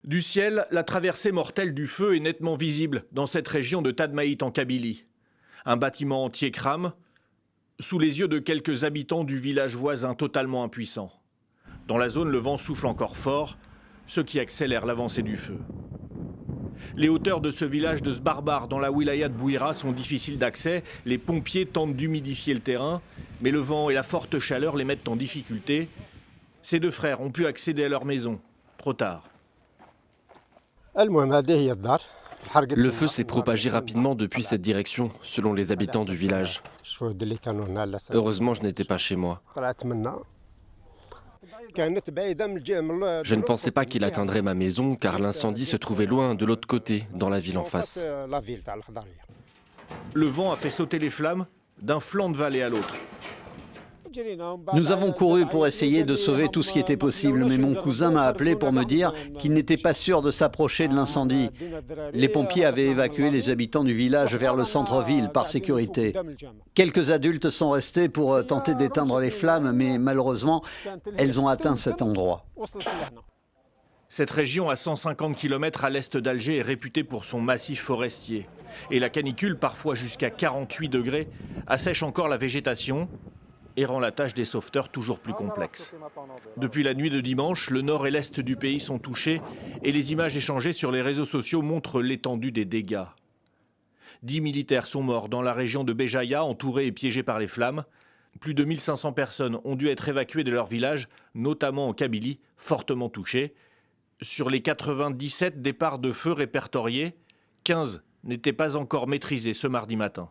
Du ciel, la traversée mortelle du feu est nettement visible dans cette région de Tadmaït en Kabylie. Un bâtiment entier crame, sous les yeux de quelques habitants du village voisin totalement impuissants. Dans la zone, le vent souffle encore fort, ce qui accélère l'avancée du feu. Les hauteurs de ce village de Sbarbar dans la wilaya de Bouira sont difficiles d'accès. Les pompiers tentent d'humidifier le terrain, mais le vent et la forte chaleur les mettent en difficulté. Ces deux frères ont pu accéder à leur maison, trop tard. Le feu s'est propagé rapidement depuis cette direction, selon les habitants du village. Heureusement, je n'étais pas chez moi. Je ne pensais pas qu'il atteindrait ma maison, car l'incendie se trouvait loin, de l'autre côté, dans la ville en face. Le vent a fait sauter les flammes d'un flanc de vallée à l'autre. Nous avons couru pour essayer de sauver tout ce qui était possible, mais mon cousin m'a appelé pour me dire qu'il n'était pas sûr de s'approcher de l'incendie. Les pompiers avaient évacué les habitants du village vers le centre-ville par sécurité. Quelques adultes sont restés pour tenter d'éteindre les flammes, mais malheureusement, elles ont atteint cet endroit. Cette région à 150 km à l'est d'Alger est réputée pour son massif forestier. Et la canicule, parfois jusqu'à 48 degrés, assèche encore la végétation et rend la tâche des sauveteurs toujours plus complexe. Depuis la nuit de dimanche, le nord et l'est du pays sont touchés et les images échangées sur les réseaux sociaux montrent l'étendue des dégâts. 10 militaires sont morts dans la région de Béjaïa, entourés et piégés par les flammes. Plus de 1500 personnes ont dû être évacuées de leur village, notamment en Kabylie, fortement touchée. Sur les 97 départs de feu répertoriés, 15 n'étaient pas encore maîtrisés ce mardi matin.